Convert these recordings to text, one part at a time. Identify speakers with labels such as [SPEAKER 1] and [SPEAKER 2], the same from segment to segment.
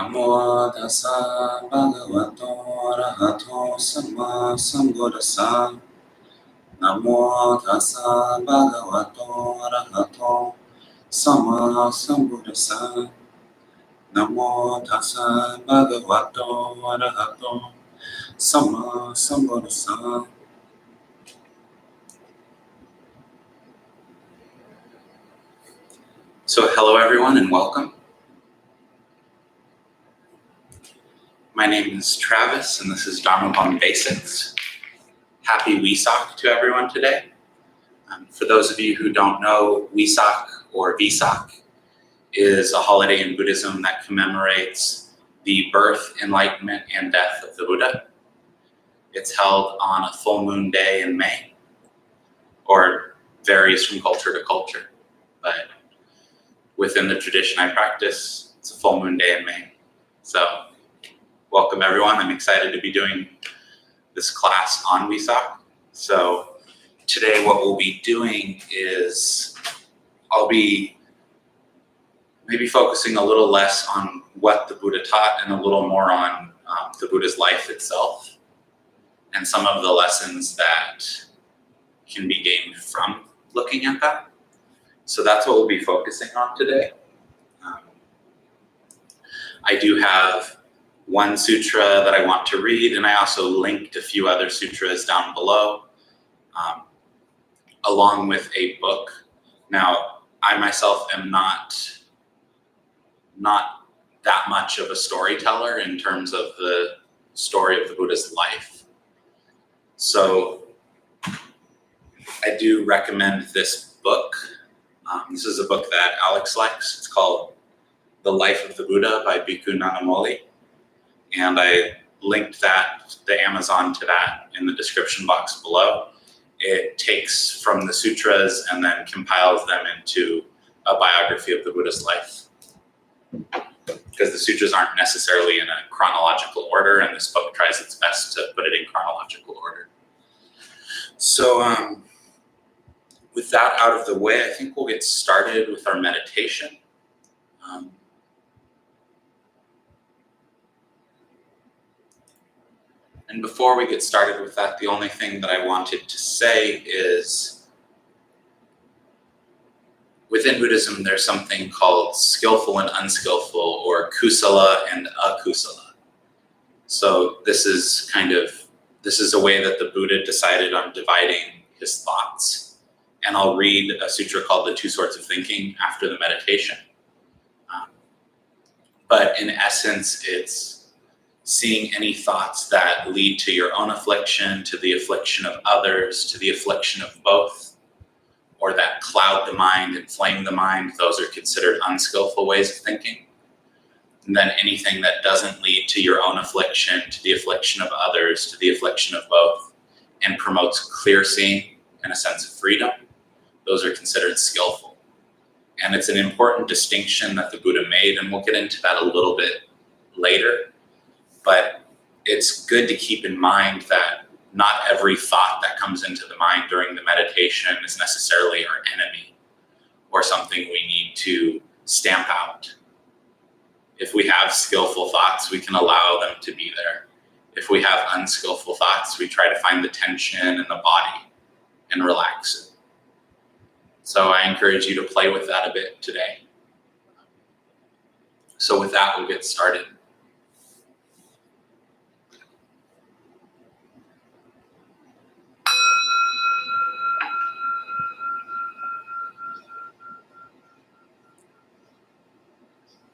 [SPEAKER 1] Namo tassa bhagavato arahato samma sambuddhassa. Namo tassa bhagavato arahato samma sambuddhassa. Namo tassa bhagavato arahato samma sambuddhassa. So hello everyone and welcome. My name is Travis and this is Dharma Basics. Happy Wesak to everyone today. For those of you who don't know, Wesak or Vesak is a holiday in Buddhism that commemorates the birth, enlightenment, and death of the Buddha. It's held on a full moon day in May, or varies from culture to culture, but within the tradition I practice, it's a full moon day in May. So welcome everyone. I'm excited to be doing this class on Wesak. So today what we'll be doing is I'll be maybe focusing a little less on what the Buddha taught and a little more on the Buddha's life itself and some of the lessons that can be gained from looking at that. So that's what we'll be focusing on today. I do have one sutra that I want to read, and I also linked a few other sutras down below, along with a book. Now, I myself am not that much of a storyteller in terms of the story of the Buddha's life. So I do recommend this book. This is a book that Alex likes. It's called The Life of the Buddha by Bhikkhu Nanamoli. And I linked the Amazon to that in the description box below. It takes from the sutras and then compiles them into a biography of the Buddha's life. Because the sutras aren't necessarily in a chronological order, and this book tries its best to put it in chronological order. So with that out of the way, I think we'll get started with our meditation. And before we get started with that, the only thing that I wanted to say is within Buddhism, there's something called skillful and unskillful, or kusala and akusala. So this is a way that the Buddha decided on dividing his thoughts. And I'll read a sutra called The Two Sorts of Thinking after the meditation. But in essence, it's seeing any thoughts that lead to your own affliction, to the affliction of others, to the affliction of both, or that cloud the mind, inflame the mind. Those are considered unskillful ways of thinking. And then anything that doesn't lead to your own affliction, to the affliction of others, to the affliction of both, and promotes clear seeing and a sense of freedom, those are considered skillful. And it's an important distinction that the Buddha made, and we'll get into that a little bit later. But it's good to keep in mind that not every thought that comes into the mind during the meditation is necessarily our enemy or something we need to stamp out. If we have skillful thoughts, we can allow them to be there. If we have unskillful thoughts, we try to find the tension in the body and relax it. So I encourage you to play with that a bit today. So with that, we'll get started.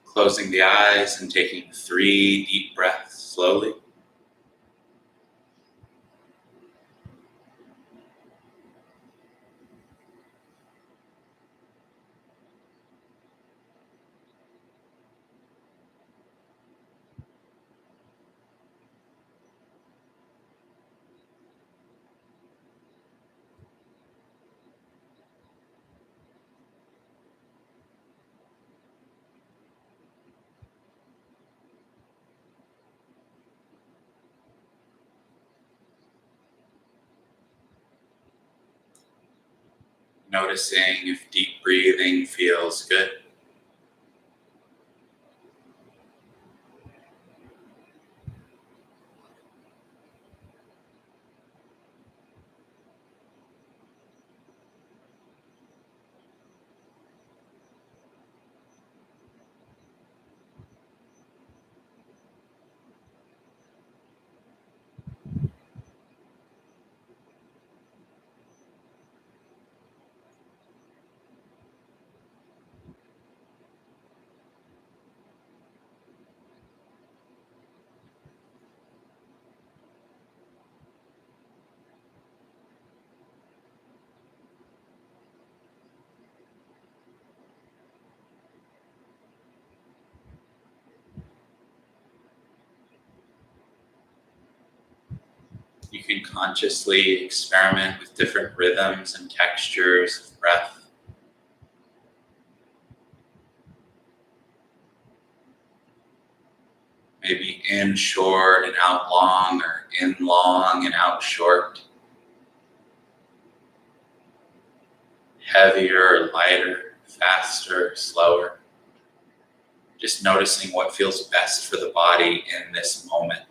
[SPEAKER 1] Closing the eyes and taking 3 deep breaths slowly. Noticing if deep breathing feels good. can consciously experiment with different rhythms and textures of breath. Maybe in short and out long, or in long and out short. Heavier or lighter, faster or slower. Just noticing what feels best for the body in this moment.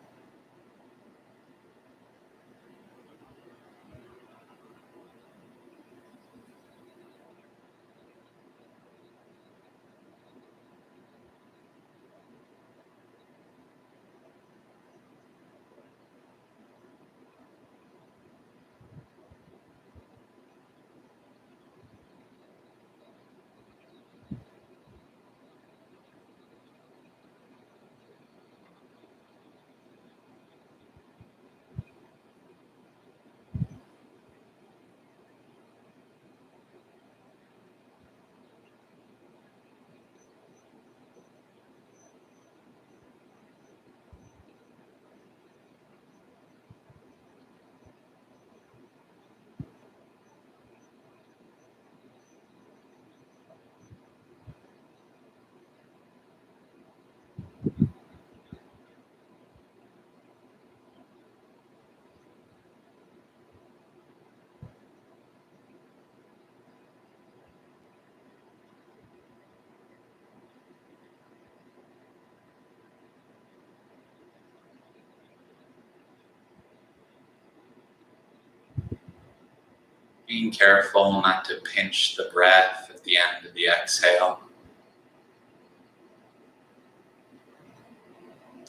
[SPEAKER 1] Being careful not to pinch the breath at the end of the exhale.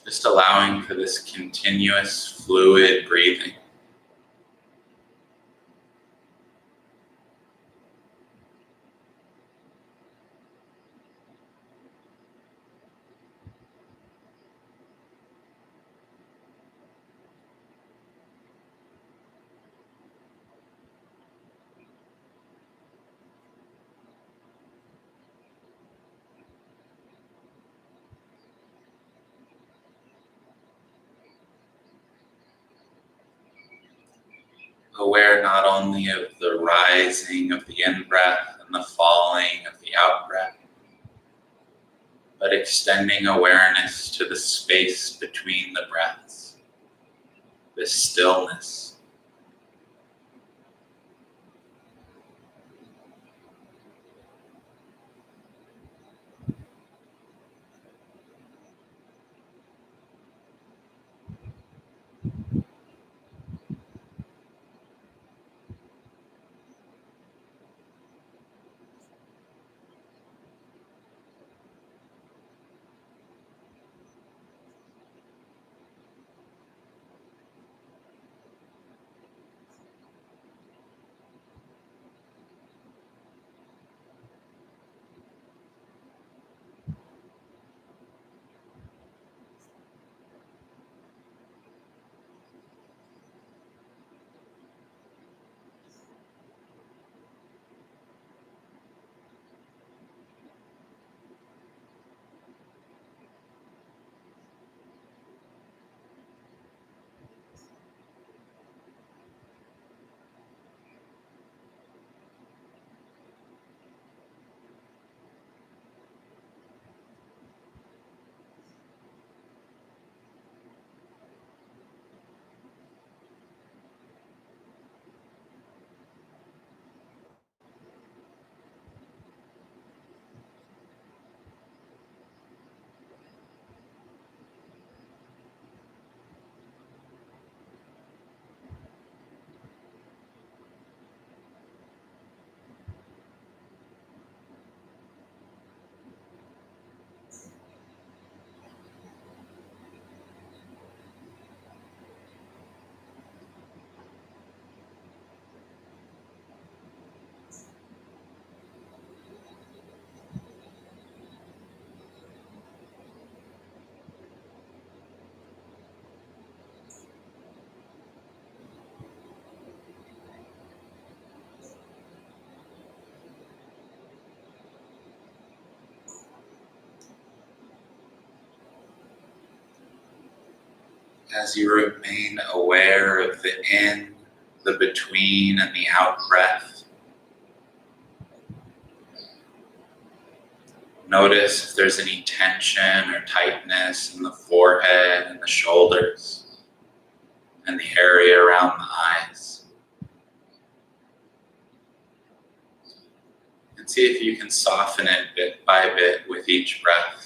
[SPEAKER 1] Just allowing for this continuous fluid breathing. Aware not only of the rising of the in-breath and the falling of the out-breath, but extending awareness to the space between the breaths, this stillness. As you remain aware of the in, the between, and the out breath, notice if there's any tension or tightness in the forehead and the shoulders and the area around the eyes. And see if you can soften it bit by bit with each breath.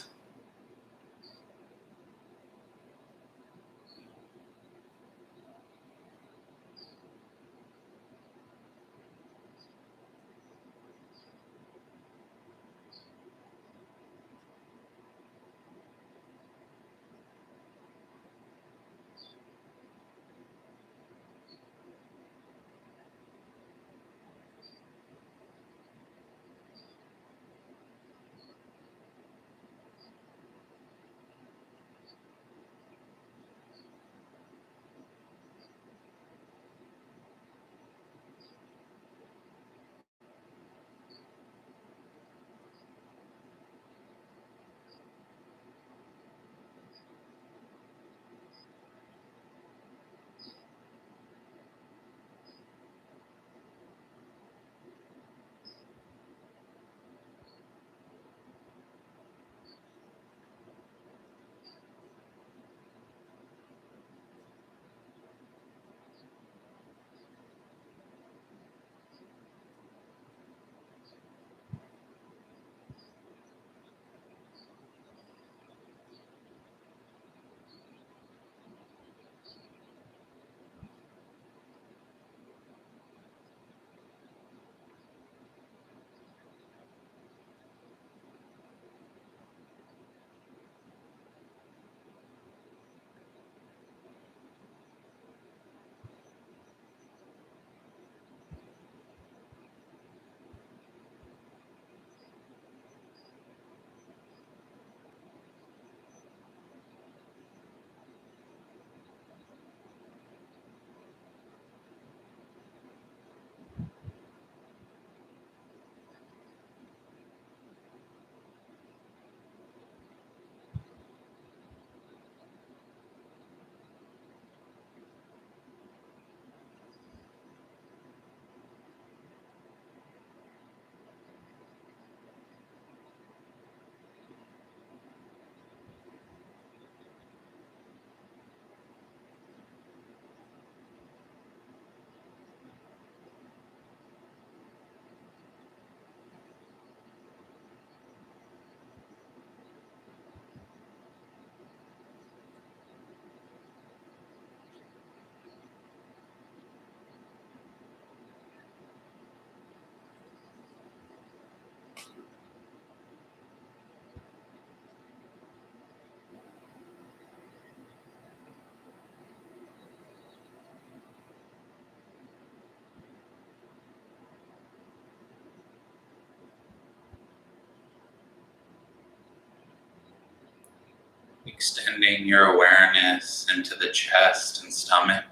[SPEAKER 1] Extending your awareness into the chest and stomach.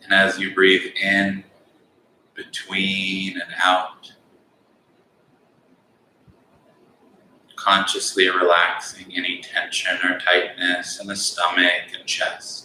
[SPEAKER 1] And as you breathe in, between, and out, consciously relaxing any tension or tightness in the stomach and chest.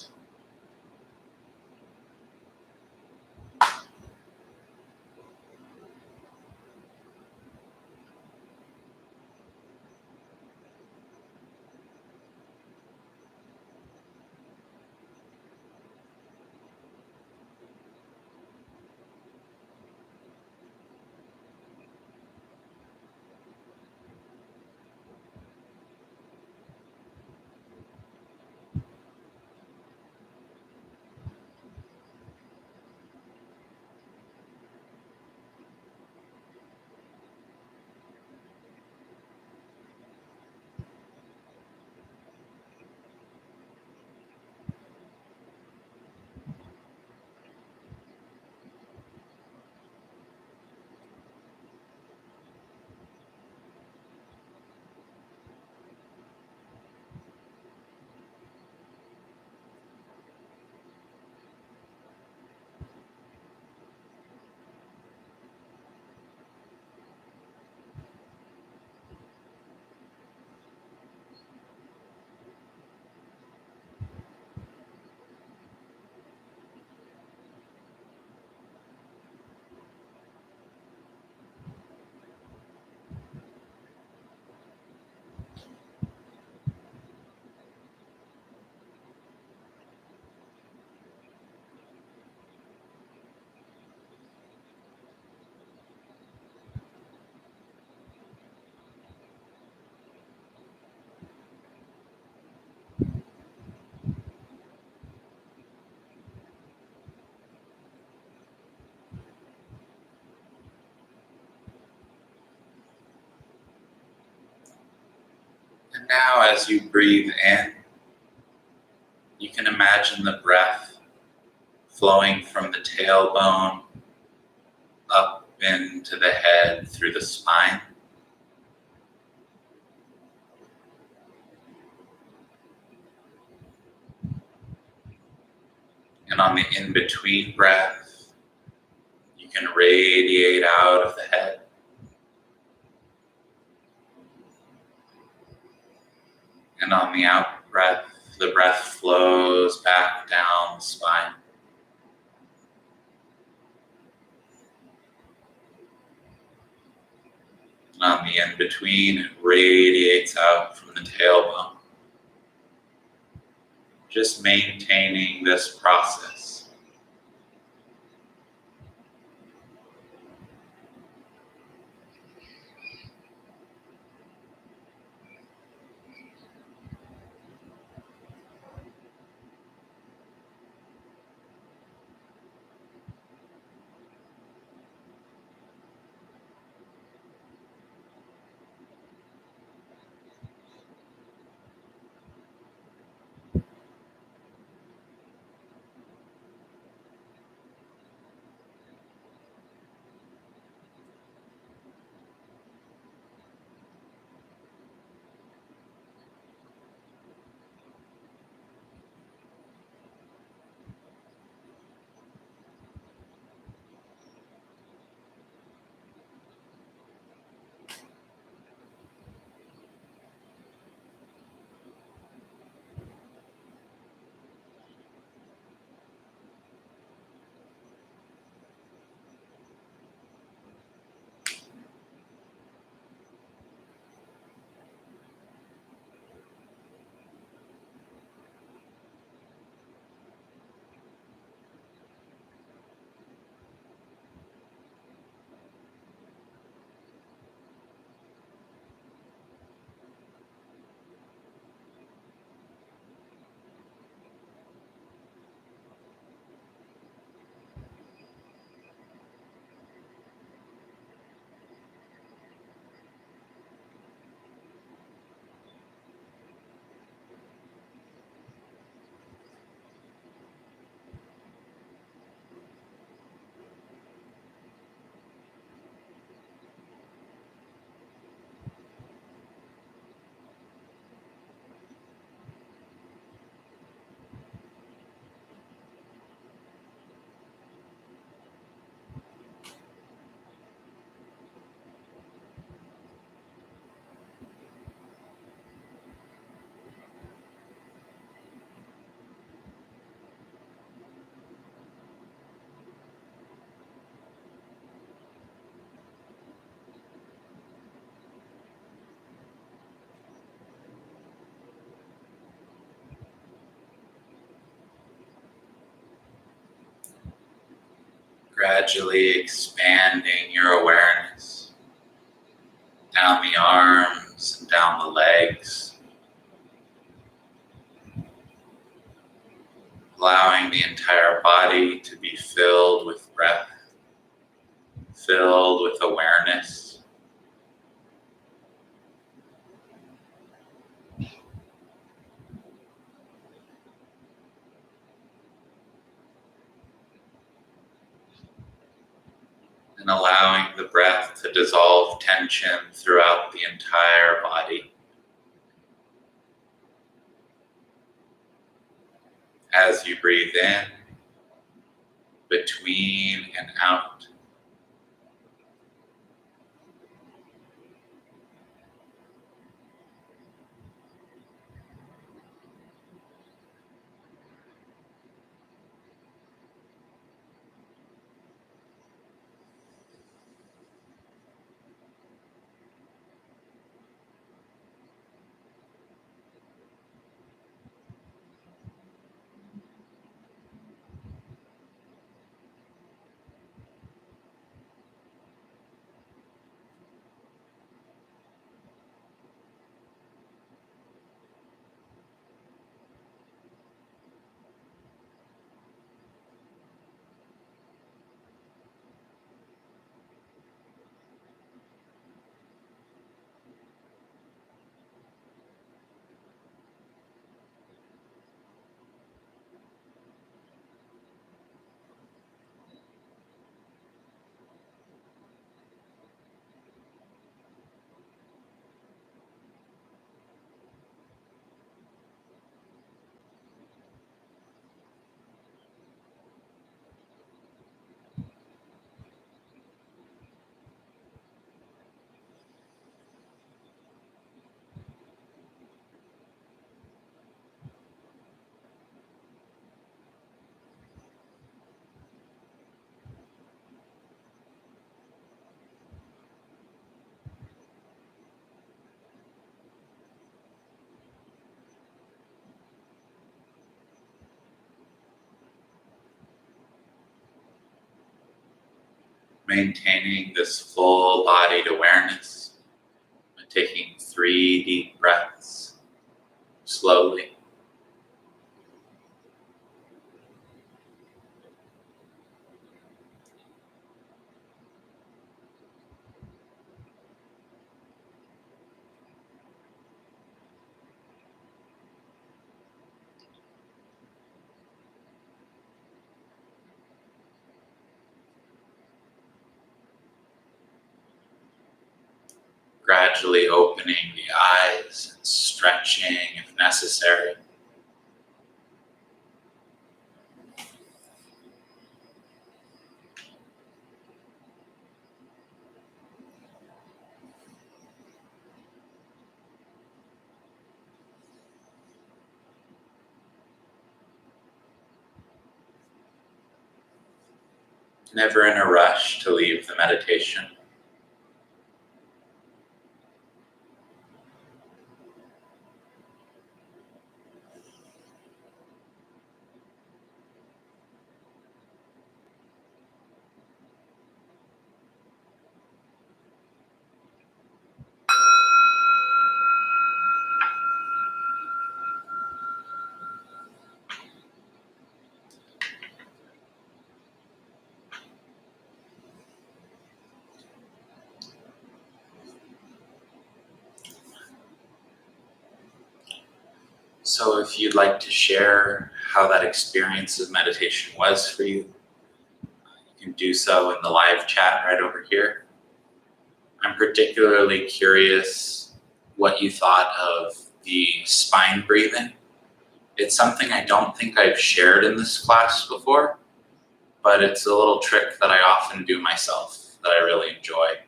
[SPEAKER 1] Now, as you breathe in, you can imagine the breath flowing from the tailbone up into the head through the spine. And on the in-between breath, you can radiate out of the head. And on the out breath, the breath flows back down the spine. And on the in-between, it radiates out from the tailbone. Just maintaining this process. Gradually expanding your awareness down the arms and down the legs, allowing the entire body to be filled with breath, filled with awareness. And allowing the breath to dissolve tension throughout the entire body. As you breathe in, between and out. maintaining this full-bodied awareness, taking 3 deep breaths slowly. Gradually opening the eyes and stretching if necessary. Never in a rush to leave the meditation. So if you'd like to share how that experience of meditation was for you, you can do so in the live chat right over here. I'm particularly curious what you thought of the spine breathing. It's something I don't think I've shared in this class before, but it's a little trick that I often do myself that I really enjoy.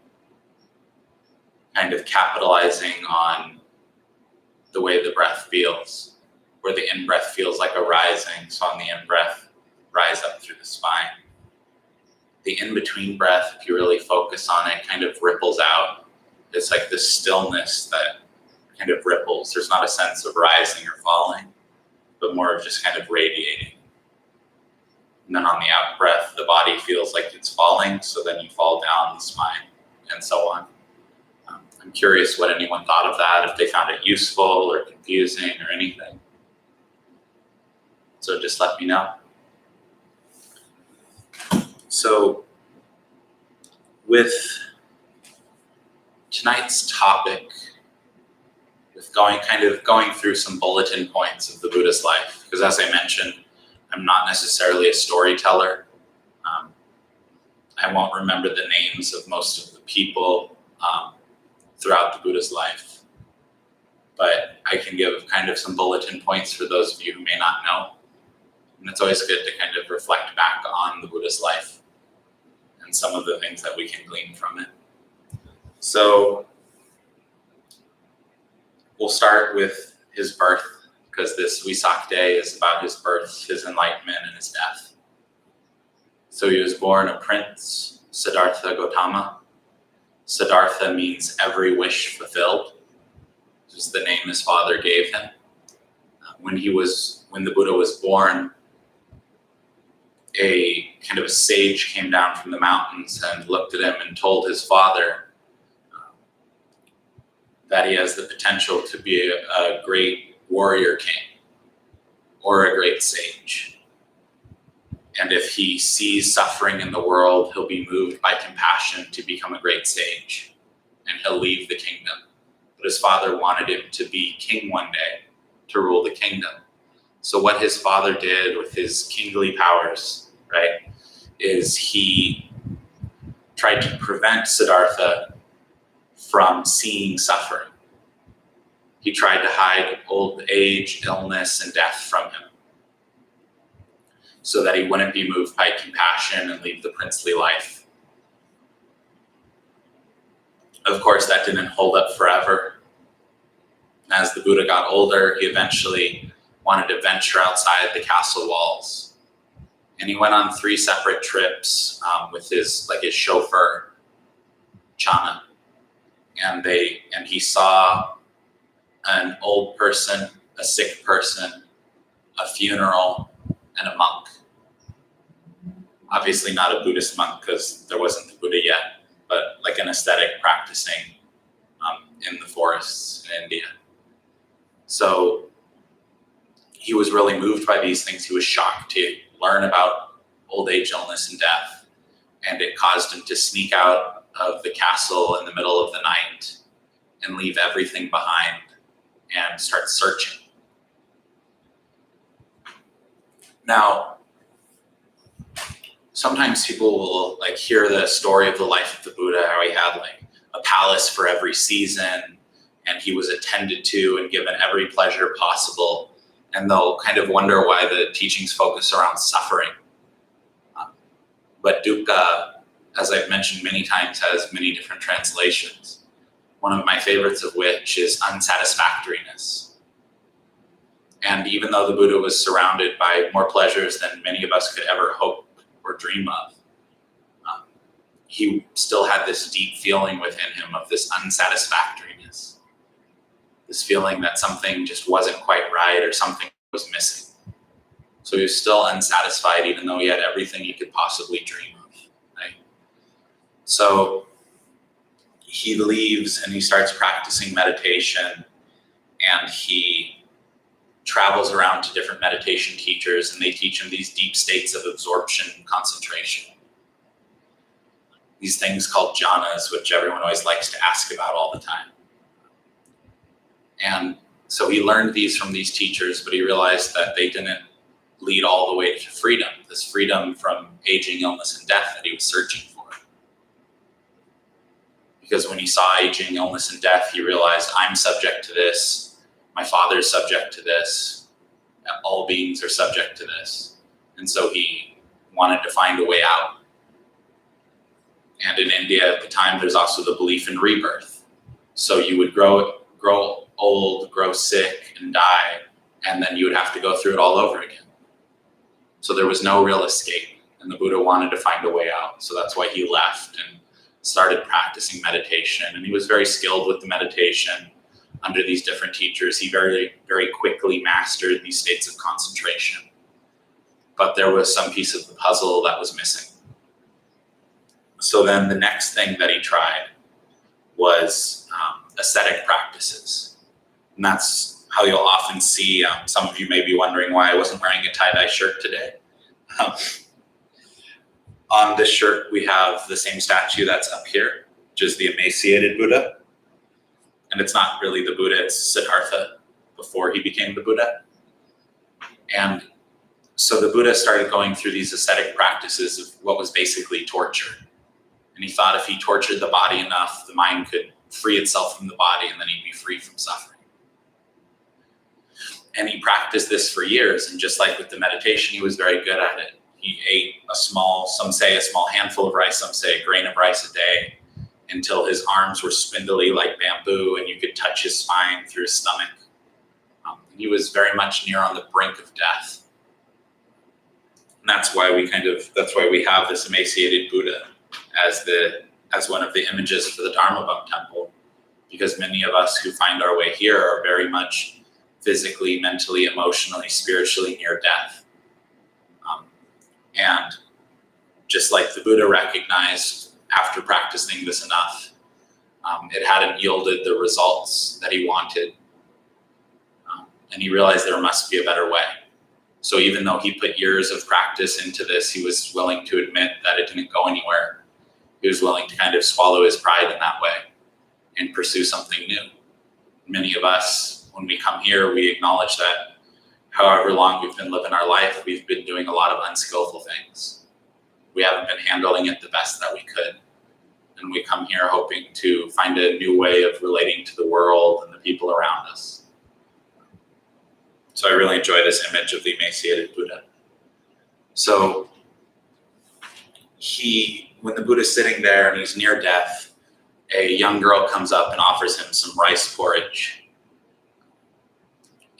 [SPEAKER 1] Kind of capitalizing on the way the breath feels, where the in-breath feels like a rising, so on the in-breath, rise up through the spine. The in-between breath, if you really focus on it, kind of ripples out. It's like this stillness that kind of ripples. There's not a sense of rising or falling, but more of just kind of radiating. And then on the out-breath, the body feels like it's falling, so then you fall down the spine, and so on. I'm curious what anyone thought of that, if they found it useful or confusing or anything. So just let me know. So with tonight's topic, with going through some bulletin points of the Buddha's life, because as I mentioned, I'm not necessarily a storyteller. I won't remember the names of most of the people throughout the Buddha's life, but I can give kind of some bulletin points for those of you who may not know. And it's always good to kind of reflect back on the Buddha's life and some of the things that we can glean from it. So we'll start with his birth, because this Wesak Day is about his birth, his enlightenment, and his death. So he was born a prince, Siddhartha Gautama. Siddhartha means every wish fulfilled. This is the name his father gave him. When the Buddha was born, a kind of a sage came down from the mountains and looked at him and told his father that he has the potential to be a great warrior king or a great sage. And if he sees suffering in the world, he'll be moved by compassion to become a great sage, and he'll leave the kingdom. But his father wanted him to be king one day, to rule the kingdom. So what his father did with his kingly powers, right, is he tried to prevent Siddhartha from seeing suffering. He tried to hide old age, illness, and death from him, so that he wouldn't be moved by compassion and leave the princely life. Of course, that didn't hold up forever. As the Buddha got older, he eventually wanted to venture outside the castle walls. And he went on 3 separate trips with his chauffeur, Chana. And he saw an old person, a sick person, a funeral, and a monk. Obviously not a Buddhist monk because there wasn't the Buddha yet, but like an ascetic practicing in the forests in India. So he was really moved by these things. He was shocked to learn about old age, illness, and death, and it caused him to sneak out of the castle in the middle of the night and leave everything behind and start searching. Now, sometimes people will like hear the story of the life of the Buddha, how he had like a palace for every season, and he was attended to and given every pleasure possible, and they'll kind of wonder why the teachings focus around suffering. But dukkha, as I've mentioned many times, has many different translations. One of my favorites of which is unsatisfactoriness. And even though the Buddha was surrounded by more pleasures than many of us could ever hope or dream of, he still had this deep feeling within him of this unsatisfactoriness. This feeling that something just wasn't quite right or something was missing. So he was still unsatisfied even though he had everything he could possibly dream of, right? So he leaves and he starts practicing meditation, and he travels around to different meditation teachers, and they teach him these deep states of absorption and concentration. These things called jhanas, which everyone always likes to ask about all the time. And so he learned these from these teachers, but he realized that they didn't lead all the way to freedom, this freedom from aging, illness, and death that he was searching for. Because when he saw aging, illness, and death, he realized, I'm subject to this, my father's subject to this, all beings are subject to this. And so he wanted to find a way out. And in India at the time, there's also the belief in rebirth. So you would grow old, grow sick, and die, and then you would have to go through it all over again. So there was no real escape, and the Buddha wanted to find a way out. So that's why he left and started practicing meditation. And he was very skilled with the meditation under these different teachers. He very, very quickly mastered these states of concentration. But there was some piece of the puzzle that was missing. So then the next thing that he tried was ascetic practices. And that's how you'll often see, some of you may be wondering why I wasn't wearing a tie-dye shirt today. On this shirt, we have the same statue that's up here, which is the emaciated Buddha. And it's not really the Buddha, it's Siddhartha before he became the Buddha. And so the Buddha started going through these ascetic practices of what was basically torture. And he thought if he tortured the body enough, the mind could free itself from the body, and then he'd be free from suffering. And he practiced this for years, and just like with the meditation, he was very good at it. He ate some say a small handful of rice, some say a grain of rice a day, until his arms were spindly like bamboo, and you could touch his spine through his stomach. He was very much near on the brink of death. And that's why we have this emaciated Buddha as one of the images for the Dharma Bum Temple, because many of us who find our way here are very much physically, mentally, emotionally, spiritually near death. And just like the Buddha recognized after practicing this enough, it hadn't yielded the results that he wanted. And he realized there must be a better way. So even though he put years of practice into this, he was willing to admit that it didn't go anywhere. He was willing to kind of swallow his pride in that way and pursue something new. Many of us, when we come here, we acknowledge that however long we've been living our life, we've been doing a lot of unskillful things. We haven't been handling it the best that we could. And we come here hoping to find a new way of relating to the world and the people around us. So I really enjoy this image of the emaciated Buddha. So when the Buddha's sitting there and he's near death, a young girl comes up and offers him some rice porridge.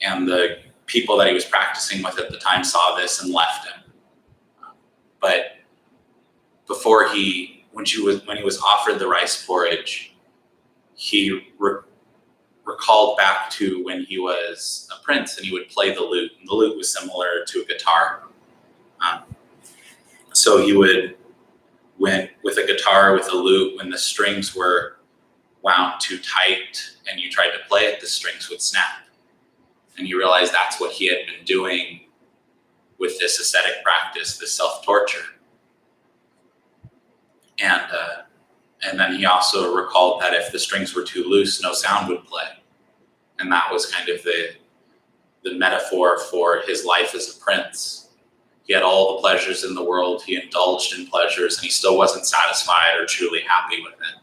[SPEAKER 1] And the people that he was practicing with at the time saw this and left him. But when he was offered the rice porridge, he recalled back to when he was a prince and he would play the lute. And the lute was similar to a guitar. So So he would, with a guitar, with a lute, when the strings were wound too tight and you tried to play it, the strings would snap. And you realize that's what he had been doing with this ascetic practice, this self-torture. And then he also recalled that if the strings were too loose, no sound would play. And that was kind of the metaphor for his life as a prince. He had all the pleasures in the world, he indulged in pleasures, and he still wasn't satisfied or truly happy with it.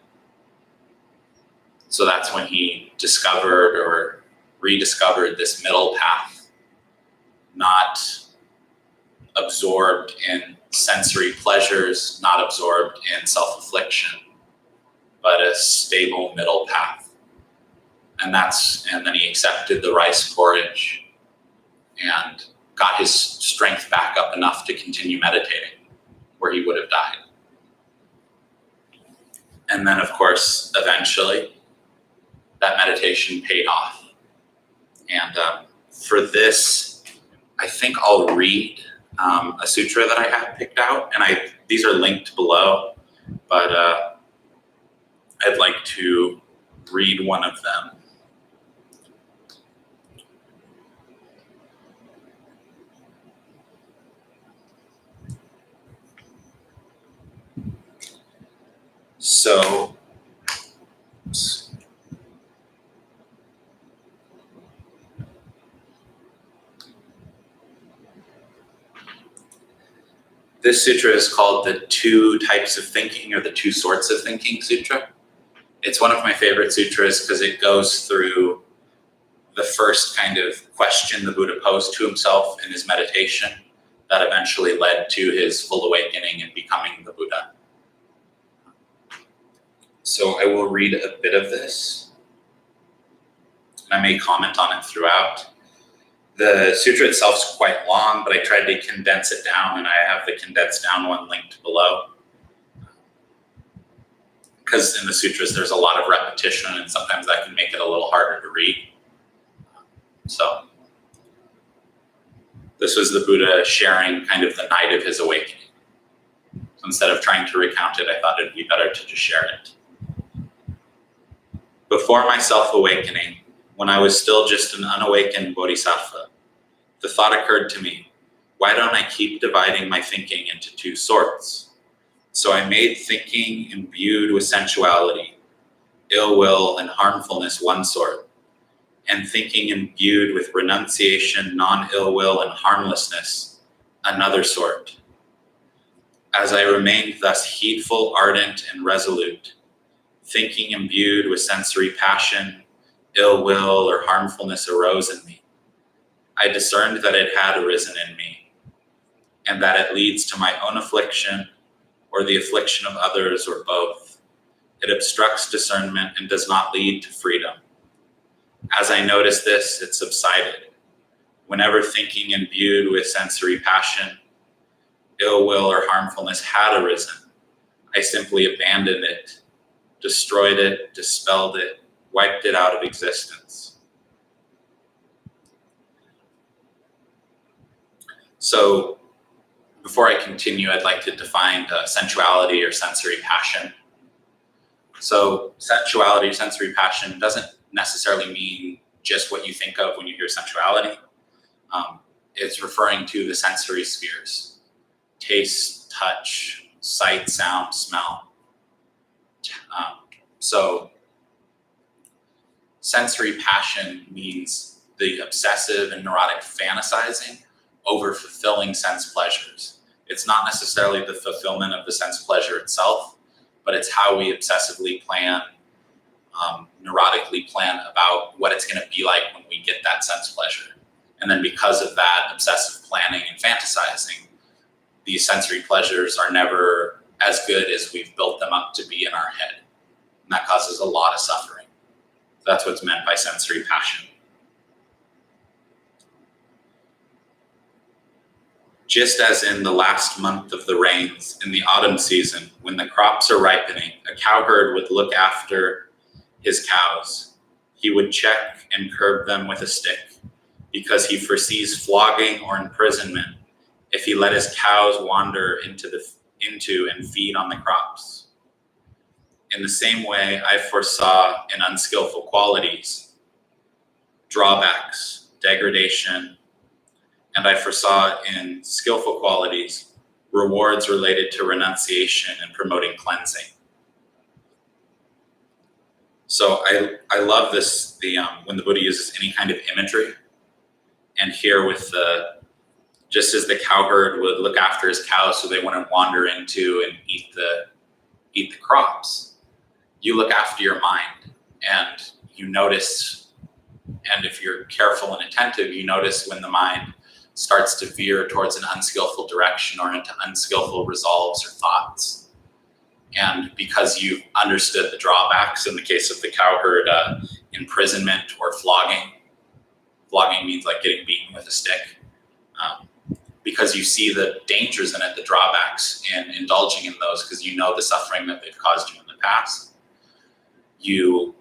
[SPEAKER 1] So that's when he discovered or rediscovered this middle path, not absorbed in sensory pleasures, not absorbed in self-affliction, but a stable middle path. And then he accepted the rice porridge and got his strength back up enough to continue meditating, where he would have died. And then, of course, eventually, that meditation paid off. And for this, I think I'll read a sutra that I have picked out, and these are linked below, but I'd like to read one of them. So, this sutra is called the Two Types of Thinking, or the Two Sorts of Thinking Sutra. It's one of my favorite sutras because it goes through the first kind of question the Buddha posed to himself in his meditation that eventually led to his full awakening and becoming the Buddha. So I will read a bit of this. I may comment on it throughout. The sutra itself is quite long, but I tried to condense it down, and I have the condensed down one linked below. Because in the sutras, there's a lot of repetition, and sometimes that can make it a little harder to read. So this was the Buddha sharing kind of the night of his awakening. So instead of trying to recount it, I thought it'd be better to just share it. Before my self-awakening, when I was still just an unawakened bodhisattva, the thought occurred to me, why don't I keep dividing my thinking into two sorts? So I made thinking imbued with sensuality, ill will, and harmfulness one sort, and thinking imbued with renunciation, non-ill will, and harmlessness another sort. As I remained thus heedful, ardent, and resolute, thinking imbued with sensory passion, ill will, or harmfulness arose in me. I discerned that it had arisen in me, and that it leads to my own affliction, or the affliction of others, or both. It obstructs discernment and does not lead to freedom. As I noticed this, it subsided. Whenever thinking imbued with sensory passion, ill will, or harmfulness had arisen, I simply abandoned it, destroyed it, dispelled it, wiped it out of existence. So, before I continue, I'd like to define sensuality or sensory passion. So, sensuality or sensory passion doesn't necessarily mean just what you think of when you hear sensuality. It's referring to the sensory spheres: taste, touch, sight, sound, smell. So sensory passion means the obsessive and neurotic fantasizing over fulfilling sense pleasures. It's not necessarily the fulfillment of the sense pleasure itself, but it's how we obsessively plan, neurotically plan about what it's going to be like when we get that sense pleasure. And then because of that obsessive planning and fantasizing, these sensory pleasures are never as good as we've built them up to be in our head. And that causes a lot of suffering. That's what's meant by sensory passion. Just as in the last month of the rains, in the autumn season, when the crops are ripening, a cowherd would look after his cows. He would check and curb them with a stick, because he foresees flogging or imprisonment if he let his cows wander into and feed on the crops. In the same way, I foresaw in unskillful qualities drawbacks, degradation, and I foresaw in skillful qualities rewards related to renunciation and promoting cleansing. So I love this, when the Buddha uses any kind of imagery, and here with just as the cowherd would look after his cows so they wouldn't wander into and eat the crops, you look after your mind and you notice, and if you're careful and attentive, you notice when the mind starts to veer towards an unskillful direction or into unskillful resolves or thoughts. And because you've understood the drawbacks, in the case of the cowherd, imprisonment or flogging means like getting beaten with a stick. Because you see the dangers in it, the drawbacks in indulging in those, because you know the suffering that they've caused you in the past, you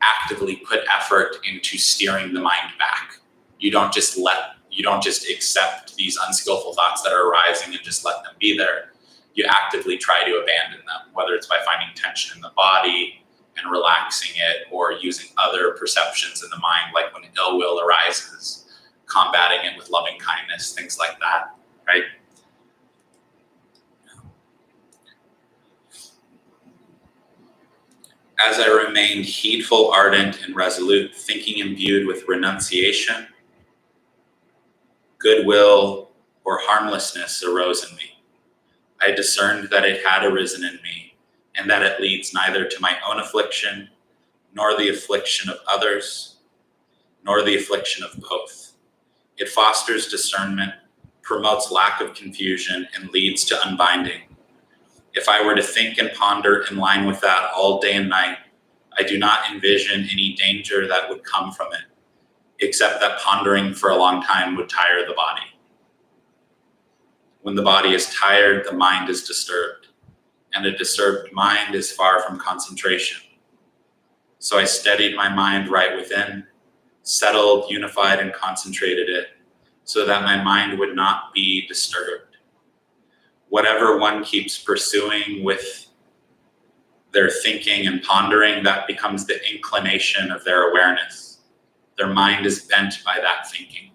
[SPEAKER 1] actively put effort into steering the mind back. You don't just accept these unskillful thoughts that are arising and just let them be there. You actively try to abandon them, whether it's by finding tension in the body and relaxing it, or using other perceptions in the mind, like when ill will arises, combating it with loving kindness, things like that, right? As I remained heedful, ardent, and resolute, thinking imbued with renunciation, goodwill, or harmlessness arose in me. I discerned that it had arisen in me, and that it leads neither to my own affliction, nor the affliction of others, nor the affliction of both. It fosters discernment, promotes lack of confusion, and leads to unbinding. If I were to think and ponder in line with that all day and night, I do not envision any danger that would come from it, except that pondering for a long time would tire the body. When the body is tired, the mind is disturbed, and a disturbed mind is far from concentration. So I steadied my mind right within, settled, unified, and concentrated it, so that my mind would not be disturbed. Whatever one keeps pursuing with their thinking and pondering, that becomes the inclination of their awareness. Their mind is bent by that thinking.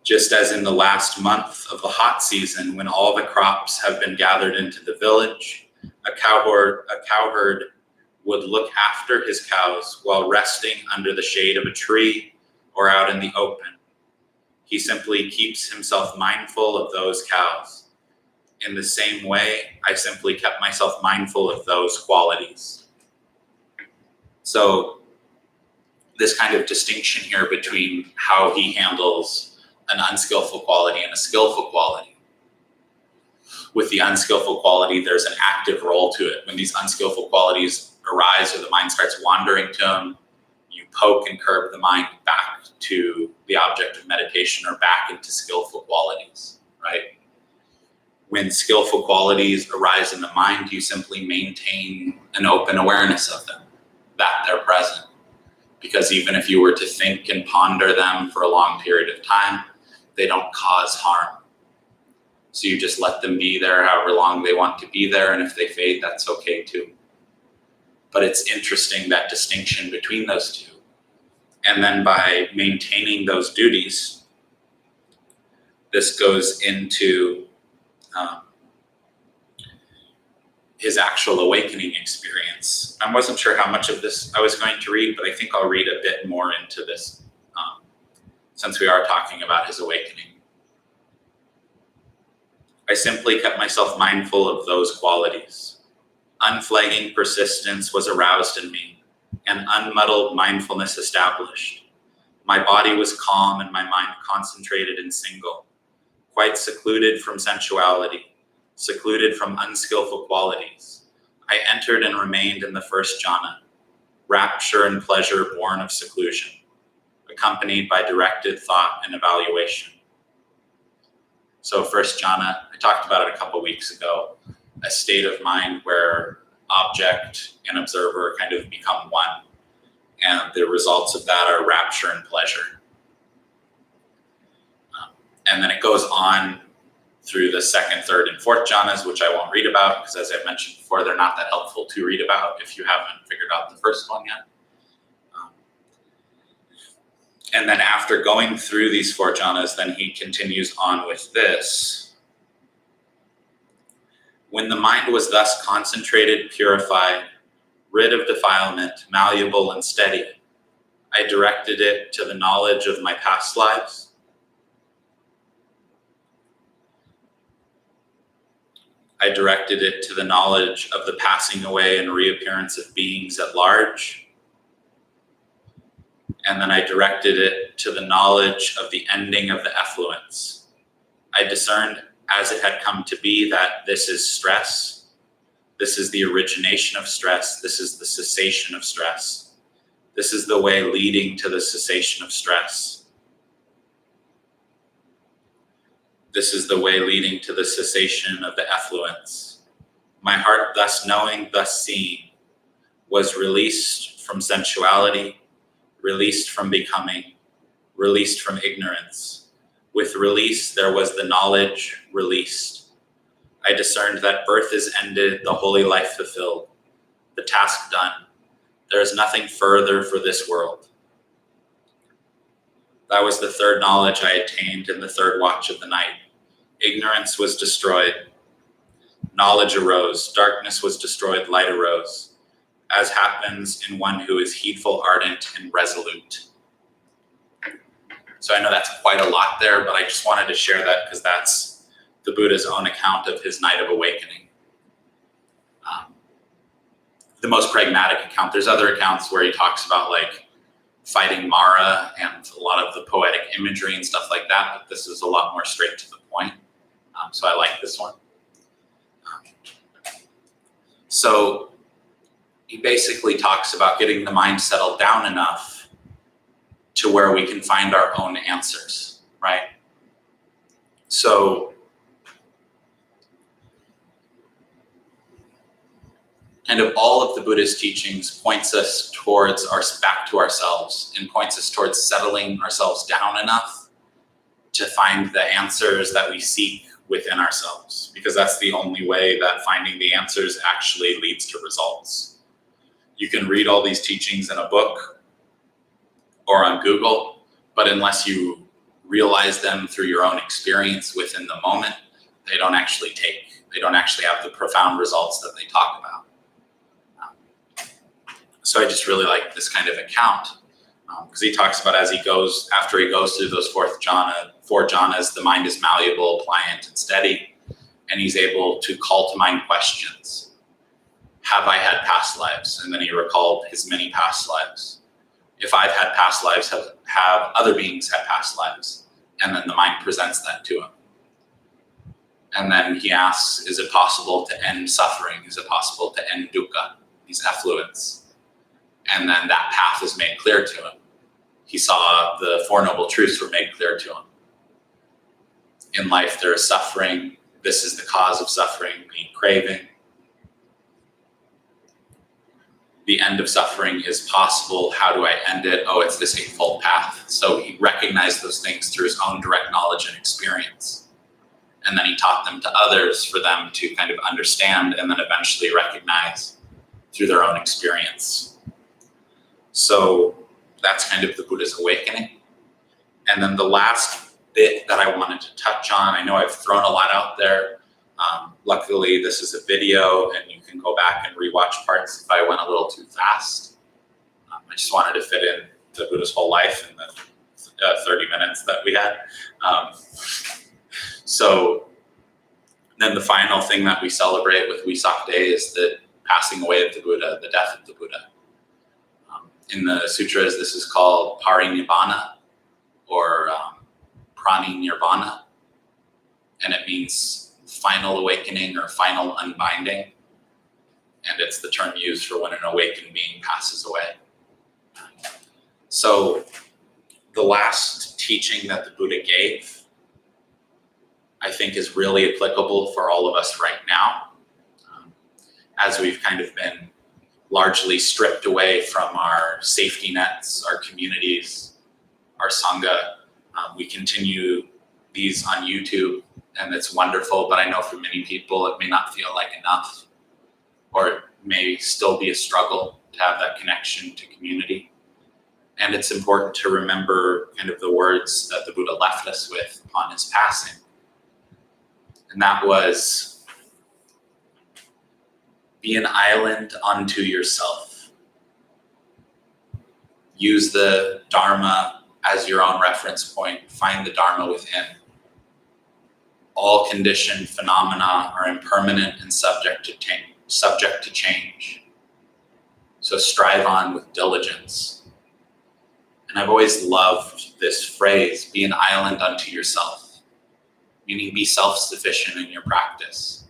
[SPEAKER 1] Just as in the last month of the hot season, when all the crops have been gathered into the village, a cowherd would look after his cows while resting under the shade of a tree or out in the open. He simply keeps himself mindful of those cows. In the same way, I simply kept myself mindful of those qualities. So this kind of distinction here between how he handles an unskillful quality and a skillful quality. With the unskillful quality, there's an active role to it. When these unskillful qualities arise or the mind starts wandering to them, you poke and curb the mind back to the object of meditation or back into skillful qualities, right? When skillful qualities arise in the mind, you simply maintain an open awareness of them, that they're present. Because even if you were to think and ponder them for a long period of time, they don't cause harm. So you just let them be there however long they want to be there, and if they fade, that's okay too. But it's interesting, that distinction between those two. And then by maintaining those duties, this goes into his actual awakening experience. I wasn't sure how much of this I was going to read, but I think I'll read a bit more into this since we are talking about his awakening. I simply kept myself mindful of those qualities. Unflagging persistence was aroused in me, and unmuddled mindfulness established. My body was calm and my mind concentrated and single, quite secluded from sensuality, secluded from unskillful qualities. I entered and remained in the first jhana, rapture and pleasure born of seclusion, accompanied by directed thought and evaluation. So first jhana, I talked about it a couple weeks ago, a state of mind where object and observer kind of become one. And the results of that are rapture and pleasure. And then it goes on through the second, third, and fourth jhanas, which I won't read about because, as I mentioned before, they're not that helpful to read about if you haven't figured out the first one yet. And then after going through these four jhanas, then he continues on with this. When the mind was thus concentrated, purified, rid of defilement, malleable, and steady, I directed it to the knowledge of my past lives. I directed it to the knowledge of the passing away and reappearance of beings at large. And then I directed it to the knowledge of the ending of the effluence. I discerned as it had come to be that this is stress. This is the origination of stress. This is the cessation of stress. This is the way leading to the cessation of stress. This is the way leading to the cessation of the effluence. My heart, thus knowing, thus seeing, was released from sensuality, released from becoming, released from ignorance. With release, there was the knowledge released. I discerned that birth is ended, the holy life fulfilled, the task done. There is nothing further for this world. That was the third knowledge I attained in the third watch of the night. Ignorance was destroyed. Knowledge arose. Darkness was destroyed. Light arose, as happens in one who is heedful, ardent, and resolute. So I know that's quite a lot there, but I just wanted to share that because that's the Buddha's own account of his night of awakening. The most pragmatic account. There's other accounts where he talks about like fighting Mara and a lot of the poetic imagery and stuff like that, but this is a lot more straight to the point. So I like this one. So he basically talks about getting the mind settled down enough to where we can find our own answers, right? So kind of all of the Buddha's teachings points us towards back to ourselves and points us towards settling ourselves down enough to find the answers that we seek within ourselves, because that's the only way that finding the answers actually leads to results. You can read all these teachings in a book or on Google, but unless you realize them through your own experience within the moment, they don't actually have the profound results that they talk about. So I just really like this kind of account because he talks about after he goes through those four jhanas, the mind is malleable, pliant, and steady, and he's able to call to mind questions. Have I had past lives? And then he recalled his many past lives. If I've had past lives, have other beings had past lives? And then the mind presents that to him. And then he asks, is it possible to end suffering? Is it possible to end dukkha, these effluents? And then that path is made clear to him. He saw the Four Noble Truths were made clear to him. In life, there is suffering. This is the cause of suffering, being craving. The end of suffering is possible. How do I end it? Oh, it's this Eightfold Path. So he recognized those things through his own direct knowledge and experience. And then he taught them to others for them to kind of understand and then eventually recognize through their own experience. So that's kind of the Buddha's awakening. And then the last bit that I wanted to touch on, I know I've thrown a lot out there. Luckily, this is a video and you can go back and rewatch parts if I went a little too fast. I just wanted to fit in the Buddha's whole life in the 30 minutes that we had. So then the final thing that we celebrate with Wesak Day is the passing away of the Buddha, the death of the Buddha. In the sutras, this is called parinibbana or praninibbana, and it means final awakening or final unbinding, and it's the term used for when an awakened being passes away. So the last teaching that the Buddha gave, I think, is really applicable for all of us right now, as we've kind of been largely stripped away from our safety nets, our communities, our sangha. We continue these on YouTube, and it's wonderful, but I know for many people it may not feel like enough, or it may still be a struggle to have that connection to community. And it's important to remember kind of the words that the Buddha left us with upon his passing. And that was, be an island unto yourself. Use the Dharma as your own reference point. Find the Dharma within. All conditioned phenomena are impermanent and subject to change. So strive on with diligence. And I've always loved this phrase, be an island unto yourself, meaning be self-sufficient in your practice.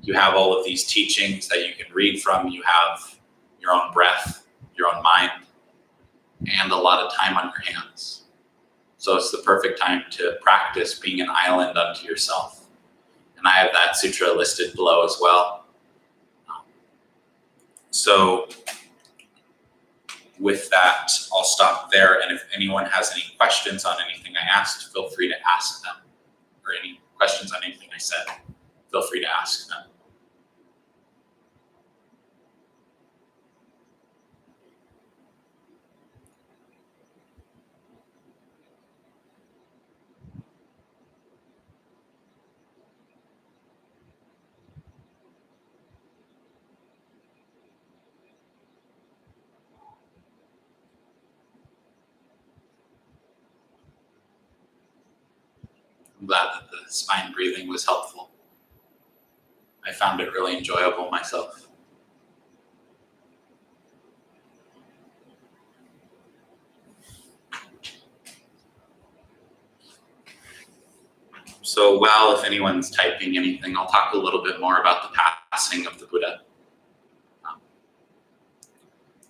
[SPEAKER 1] You have all of these teachings that you can read from. You have your own breath, your own mind, and a lot of time on your hands. So it's the perfect time to practice being an island unto yourself. And I have that sutra listed below as well. So with that, I'll stop there. And if anyone has any questions on anything I asked, feel free to ask them. Or any questions on anything I said, feel free to ask them. I'm glad that the spine breathing was helpful. I found it really enjoyable myself. So while if anyone's typing anything, I'll talk a little bit more about the passing of the Buddha.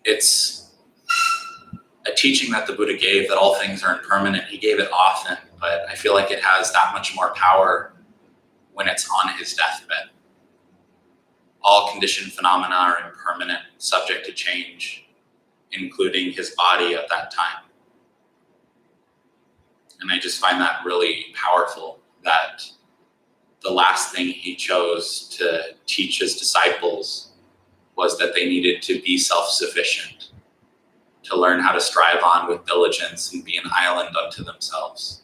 [SPEAKER 1] It's a teaching that the Buddha gave that all things are impermanent. He gave it often, but I feel like it has that much more power when it's on his deathbed. All conditioned phenomena are impermanent, subject to change, including his body at that time. And I just find that really powerful, that the last thing he chose to teach his disciples was that they needed to be self-sufficient, to learn how to strive on with diligence and be an island unto themselves.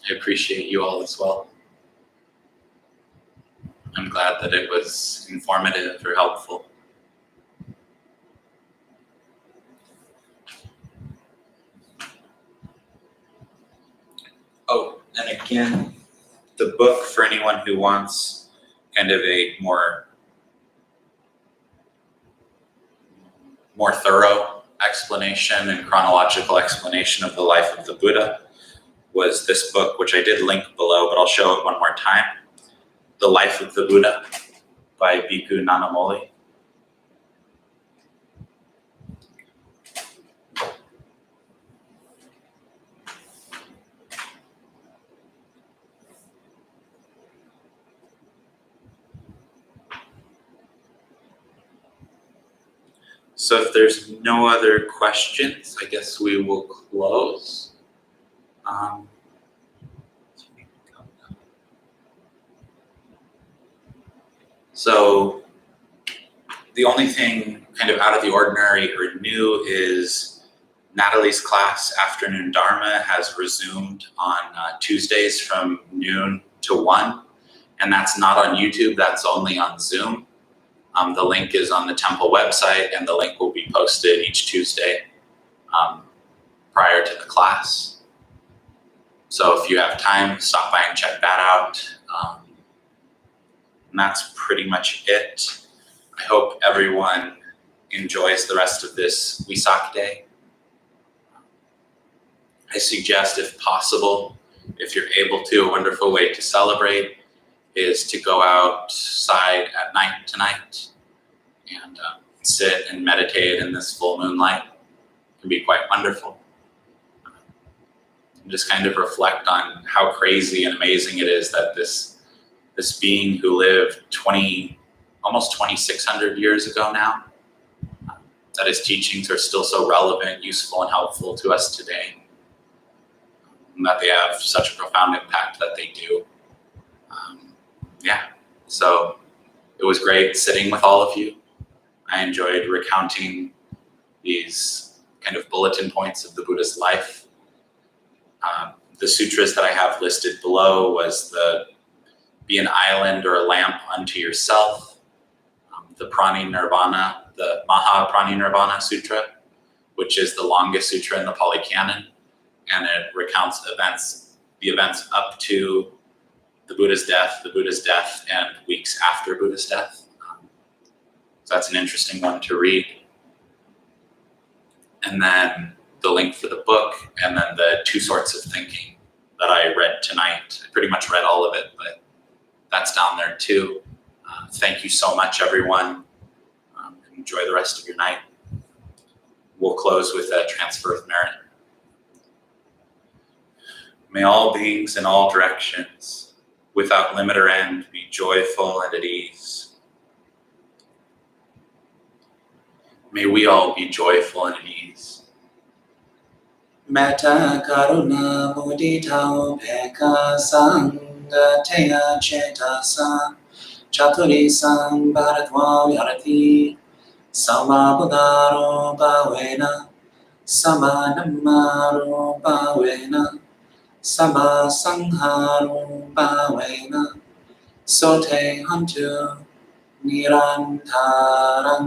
[SPEAKER 1] I appreciate you all as well. I'm glad that it was informative or helpful. Oh, and again, the book for anyone who wants kind of a more thorough explanation and chronological explanation of the life of the Buddha was this book, which I did link below, but I'll show it one more time. The Life of the Buddha by Bhikkhu Nanamoli. So if there's no other questions, I guess we will close. So the only thing kind of out of the ordinary or new is Natalie's class, Afternoon Dharma, has resumed on Tuesdays from noon to 1. And that's not on YouTube, that's only on Zoom. The link is on the temple website, and the link will be posted each Tuesday prior to the class. So if you have time, stop by and check that out. And that's pretty much it. I hope everyone enjoys the rest of this Wesak Day. I suggest, if possible, if you're able to, a wonderful way to celebrate is to go outside at night tonight and sit and meditate in this full moonlight. It can be quite wonderful. And just kind of reflect on how crazy and amazing it is that this this being who lived almost 2,600 years ago now, that his teachings are still so relevant, useful, and helpful to us today, and that they have such a profound impact that they do. So it was great sitting with all of you. I enjoyed recounting these kind of bulletin points of the Buddha's life. The sutras that I have listed below was the Be an Island or a Lamp Unto Yourself, the the Maha-parinibbana Sutta, which is the longest sutra in the Pali Canon, and it recounts the events up to the Buddha's death, and weeks after Buddha's death. So that's an interesting one to read. And then the link for the book, and then the 2 sorts of thinking that I read tonight. I pretty much read all of it, but that's down there too. Thank you so much, everyone. Enjoy the rest of your night. We'll close with a transfer of merit. May all beings in all directions, without limit or end, be joyful and at ease. May we all be joyful and at ease. Metta karuna mudita upekkha sangha teya cetasa chaturi sambharatva yarati samabudaro bhavena samanamaro bhavena sama sangharo bhavena sote hantu nirantaram